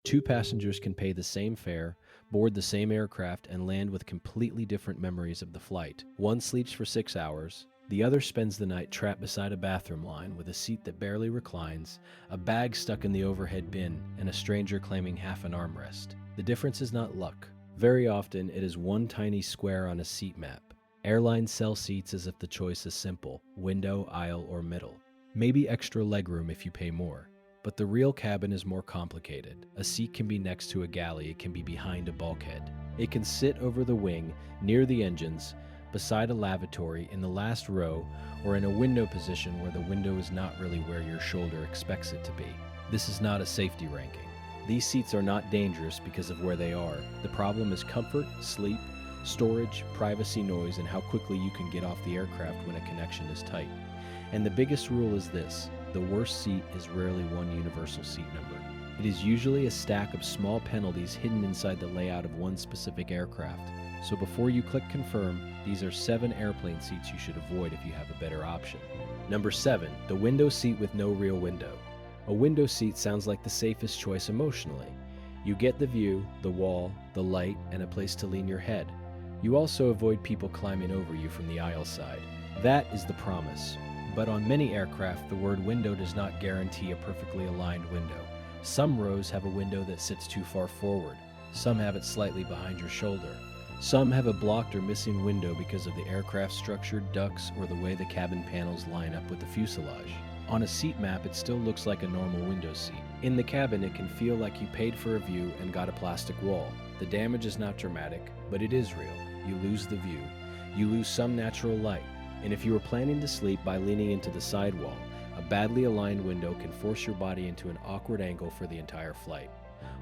Two passengers can pay the same fare, board the same aircraft, and land with completely different memories of the flight. One sleeps for 6 hours, the other spends the night trapped beside a bathroom line with a seat that barely reclines, a bag stuck in the overhead bin, and a stranger claiming half an armrest. The difference is not luck. Very often, it is one tiny square on a seat map. Airlines sell seats as if the choice is simple: window, aisle, or middle. Maybe extra legroom if you pay more. But the real cabin is more complicated. A seat can be next to a galley, it can be behind a bulkhead. It can sit over the wing, near the engines, beside a lavatory, in the last row, or in a window position where the window is not really where your shoulder expects it to be. This is not a safety ranking. These seats are not dangerous because of where they are. The problem is comfort, sleep, storage, privacy, noise, and how quickly you can get off the aircraft when a connection is tight. And the biggest rule is this: the worst seat is rarely one universal seat number. It is usually a stack of small penalties hidden inside the layout of one specific aircraft. So before you click confirm, these are 7 airplane seats you should avoid if you have a better option. Number 7, the window seat with no real window. A window seat sounds like the safest choice emotionally. You get the view, the wall, the light, and a place to lean your head. You also avoid people climbing over you from the aisle side. That is the promise. But on many aircraft, the word window does not guarantee a perfectly aligned window. Some rows have a window that sits too far forward. Some have it slightly behind your shoulder. Some have a blocked or missing window because of the aircraft's structure, ducts, or the way the cabin panels line up with the fuselage. On a seat map, it still looks like a normal window seat. In the cabin, it can feel like you paid for a view and got a plastic wall. The damage is not dramatic, but it is real. You lose the view. You lose some natural light. And if you were planning to sleep by leaning into the sidewall, a badly aligned window can force your body into an awkward angle for the entire flight.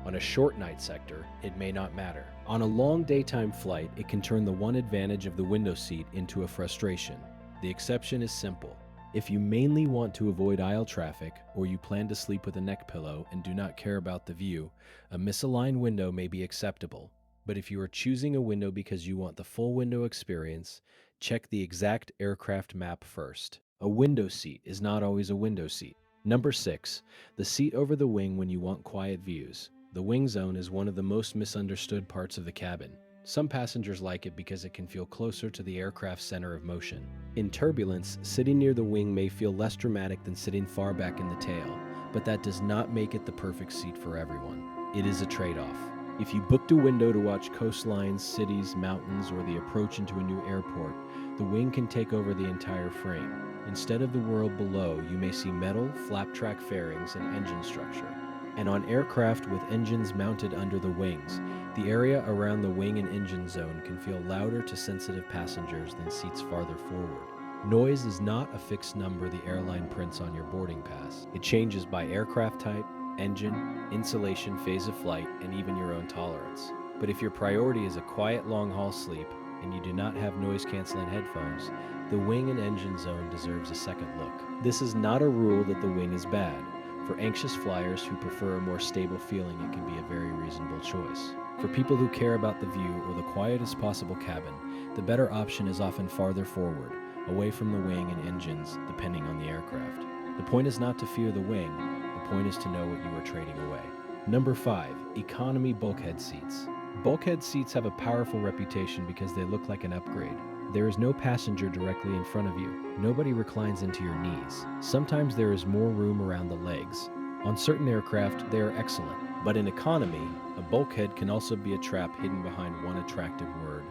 On a short night sector, it may not matter. On a long daytime flight, it can turn the one advantage of the window seat into a frustration. The exception is simple. If you mainly want to avoid aisle traffic, or you plan to sleep with a neck pillow and do not care about the view, a misaligned window may be acceptable. But if you are choosing a window because you want the full window experience, check the exact aircraft map first. A window seat is not always a window seat. Number 6, the seat over the wing when you want quiet views. The wing zone is one of the most misunderstood parts of the cabin. Some passengers like it because it can feel closer to the aircraft's center of motion. In turbulence, sitting near the wing may feel less dramatic than sitting far back in the tail, but that does not make it the perfect seat for everyone. It is a trade-off. If you booked a window to watch coastlines, cities, mountains, or the approach into a new airport, the wing can take over the entire frame. Instead of the world below, you may see metal, flap-track fairings, and engine structure. And on aircraft with engines mounted under the wings, the area around the wing and engine zone can feel louder to sensitive passengers than seats farther forward. Noise is not a fixed number the airline prints on your boarding pass. It changes by aircraft type, engine, insulation, phase of flight, and even your own tolerance. But if your priority is a quiet long-haul sleep and you do not have noise-canceling headphones, the wing and engine zone deserves a second look. This is not a rule that the wing is bad. For anxious flyers who prefer a more stable feeling, it can be a very reasonable choice. For people who care about the view or the quietest possible cabin, the better option is often farther forward, away from the wing and engines, depending on the aircraft. The point is not to fear the wing, the point is to know what you are trading away. Number 5, economy bulkhead seats. Bulkhead seats have a powerful reputation because they look like an upgrade. There is no passenger directly in front of you. Nobody reclines into your knees. Sometimes there is more room around the legs. On certain aircraft, they are excellent. But in economy, a bulkhead can also be a trap hidden behind one attractive word: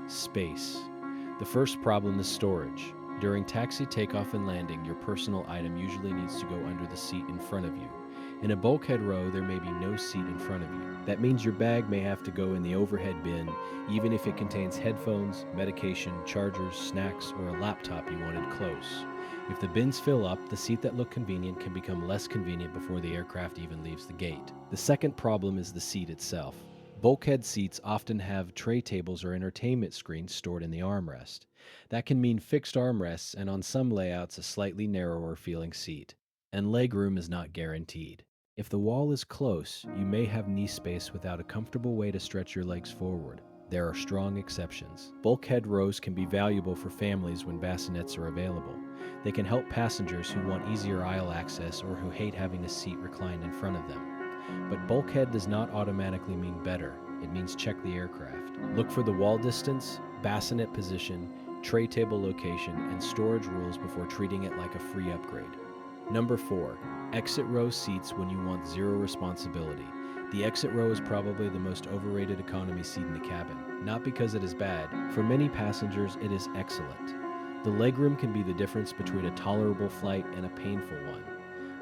space. The first problem is storage. During taxi, takeoff, and landing, your personal item usually needs to go under the seat in front of you. In a bulkhead row, there may be no seat in front of you. That means your bag may have to go in the overhead bin, even if it contains headphones, medication, chargers, snacks, or a laptop you wanted close. If the bins fill up, the seat that looked convenient can become less convenient before the aircraft even leaves the gate. The second problem is the seat itself. Bulkhead seats often have tray tables or entertainment screens stored in the armrest. That can mean fixed armrests and on some layouts a slightly narrower feeling seat. And legroom is not guaranteed. If the wall is close, you may have knee space without a comfortable way to stretch your legs forward. There are strong exceptions. Bulkhead rows can be valuable for families when bassinets are available. They can help passengers who want easier aisle access or who hate having a seat reclined in front of them. But bulkhead does not automatically mean better. It means check the aircraft. Look for the wall distance, bassinet position, tray table location, and storage rules before treating it like a free upgrade. Number 4. Exit row seats when you want zero responsibility. The exit row is probably the most overrated economy seat in the cabin. Not because it is bad. For many passengers, it is excellent. The legroom can be the difference between a tolerable flight and a painful one.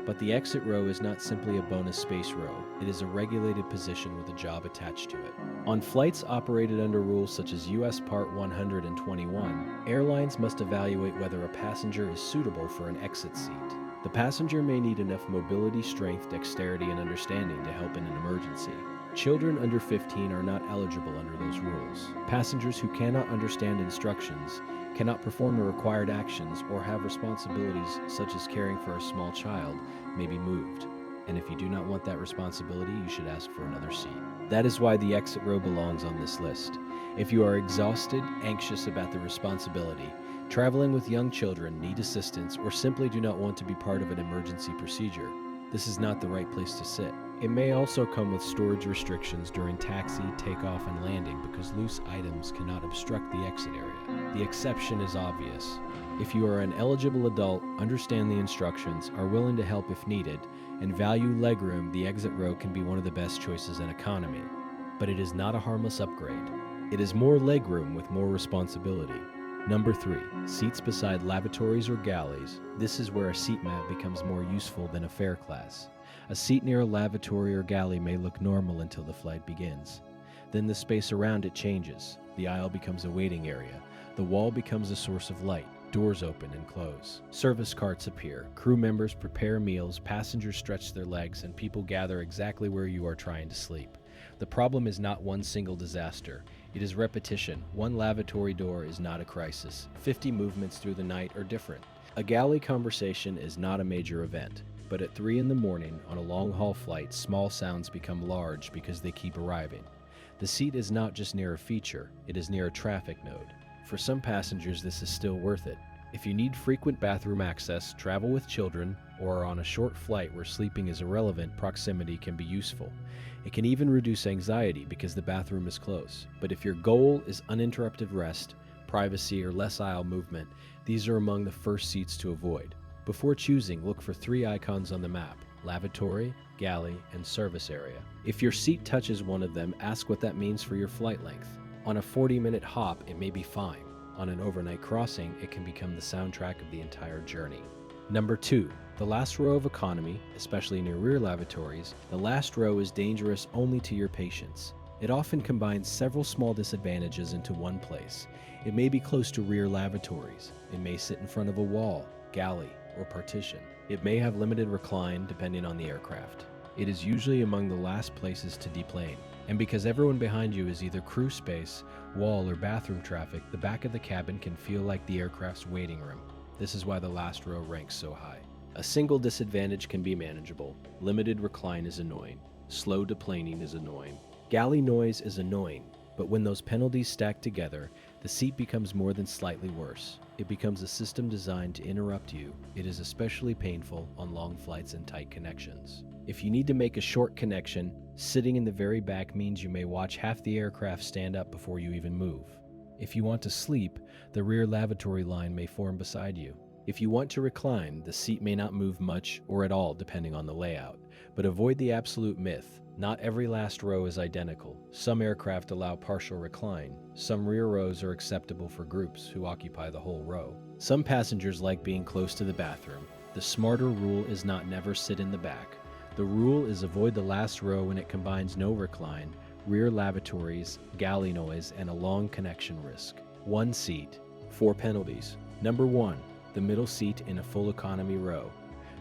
But the exit row is not simply a bonus space row. It is a regulated position with a job attached to it. On flights operated under rules such as US Part 121, airlines must evaluate whether a passenger is suitable for an exit seat. The passenger may need enough mobility, strength, dexterity, and understanding to help in an emergency. Children under 15 are not eligible under those rules. Passengers who cannot understand instructions, cannot perform the required actions, or have responsibilities such as caring for a small child may be moved. And if you do not want that responsibility, you should ask for another seat. That is why the exit row belongs on this list. If you are exhausted, anxious about the responsibility, traveling with young children, need assistance, or simply do not want to be part of an emergency procedure, this is not the right place to sit. It may also come with storage restrictions during taxi, takeoff, and landing because loose items cannot obstruct the exit area. The exception is obvious. If you are an eligible adult, understand the instructions, are willing to help if needed, and value legroom, the exit row can be one of the best choices in economy. But it is not a harmless upgrade. It is more legroom with more responsibility. Number 3. Seats beside lavatories or galleys. This is where a seat mat becomes more useful than a fare class. A seat near a lavatory or galley may look normal until the flight begins. Then the space around it changes. The aisle becomes a waiting area. The wall becomes a source of light. Doors open and close. Service carts appear. Crew members prepare meals, passengers stretch their legs, and people gather exactly where you are trying to sleep. The problem is not one single disaster. It is repetition. One lavatory door is not a crisis. 50 movements through the night are different. A galley conversation is not a major event. But at 3 in the morning on a long-haul flight, small sounds become large because they keep arriving. The seat is not just near a feature, it is near a traffic node. For some passengers, this is still worth it. If you need frequent bathroom access, travel with children, or are on a short flight where sleeping is irrelevant, proximity can be useful. It can even reduce anxiety because the bathroom is close. But if your goal is uninterrupted rest, privacy, or less aisle movement, these are among the first seats to avoid. Before choosing, look for 3 icons on the map: lavatory, galley, and service area. If your seat touches one of them, ask what that means for your flight length. On a 40-minute hop, it may be fine. On an overnight crossing, it can become the soundtrack of the entire journey. Number 2. The last row of economy, especially near rear lavatories, the last row is dangerous only to your patience. It often combines several small disadvantages into one place. It may be close to rear lavatories. It may sit in front of a wall, galley, or partition. It may have limited recline depending on the aircraft. It is usually among the last places to deplane. And because everyone behind you is either crew space, wall, or bathroom traffic, the back of the cabin can feel like the aircraft's waiting room. This is why the last row ranks so high. A single disadvantage can be manageable. Limited recline is annoying. Slow deplaning is annoying. Galley noise is annoying, but when those penalties stack together, the seat becomes more than slightly worse. It becomes a system designed to interrupt you. It is especially painful on long flights and tight connections. If you need to make a short connection, sitting in the very back means you may watch half the aircraft stand up before you even move. If you want to sleep, the rear lavatory line may form beside you. If you want to recline, the seat may not move much or at all depending on the layout. But avoid the absolute myth. Not every last row is identical. Some aircraft allow partial recline. Some rear rows are acceptable for groups who occupy the whole row. Some passengers like being close to the bathroom. The smarter rule is not never sit in the back. The rule is avoid the last row when it combines no recline, rear lavatories, galley noise, and a long connection risk. 1 seat, 4 penalties. Number 1, the middle seat in a full economy row.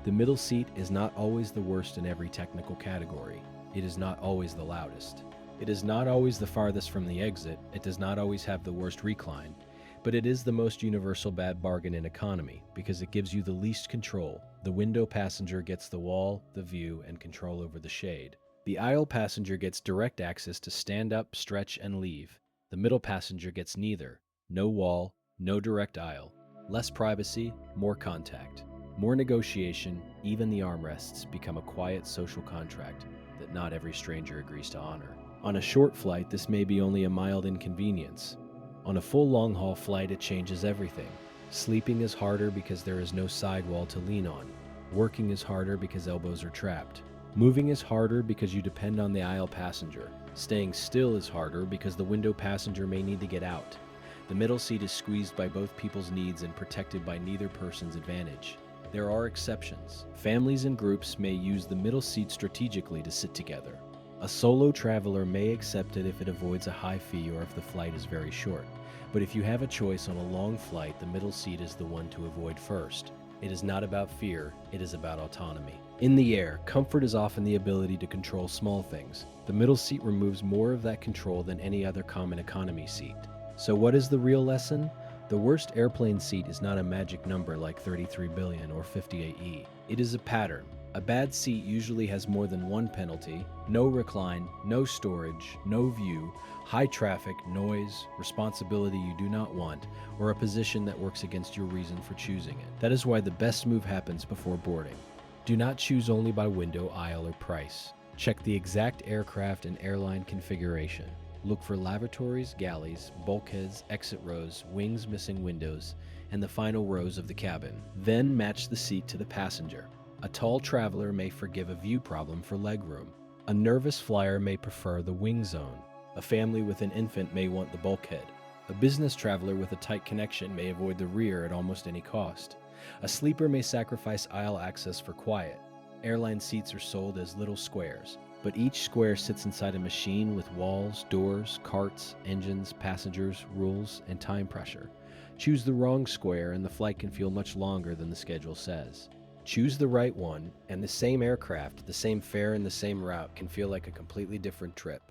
The middle seat is not always the worst in every technical category. It is not always the loudest. It is not always the farthest from the exit. It does not always have the worst recline. But it is the most universal bad bargain in economy because it gives you the least control. The window passenger gets the wall, the view, and control over the shade. The aisle passenger gets direct access to stand up, stretch, and leave. The middle passenger gets neither. No wall, no direct aisle. Less privacy, more contact. More negotiation, even the armrests become a quiet social contract that that not every stranger agrees to honor. On a short flight, this may be only a mild inconvenience. On a full long-haul flight, it changes everything. Sleeping is harder because there is no sidewall to lean on. Working is harder because elbows are trapped. Moving is harder because you depend on the aisle passenger. Staying still is harder because the window passenger may need to get out. The middle seat is squeezed by both people's needs and protected by neither person's advantage. There are exceptions. Families and groups may use the middle seat strategically to sit together. A solo traveler may accept it if it avoids a high fee or if the flight is very short. But if you have a choice on a long flight, the middle seat is the one to avoid first. It is not about fear, it is about autonomy. In the air, comfort is often the ability to control small things. The middle seat removes more of that control than any other common economy seat. So what is the real lesson? The worst airplane seat is not a magic number like 33 billion or 58E. It is a pattern. A bad seat usually has more than one penalty: no recline, no storage, no view, high traffic, noise, responsibility you do not want, or a position that works against your reason for choosing it. That is why the best move happens before boarding. Do not choose only by window, aisle, or price. Check the exact aircraft and airline configuration. Look for lavatories, galleys, bulkheads, exit rows, wings missing windows, and the final rows of the cabin. Then match the seat to the passenger. A tall traveler may forgive a view problem for legroom. A nervous flyer may prefer the wing zone. A family with an infant may want the bulkhead. A business traveler with a tight connection may avoid the rear at almost any cost. A sleeper may sacrifice aisle access for quiet. Airline seats are sold as little squares, but each square sits inside a machine with walls, doors, carts, engines, passengers, rules, and time pressure. Choose the wrong square and the flight can feel much longer than the schedule says. Choose the right one, and the same aircraft, the same fare, and the same route can feel like a completely different trip.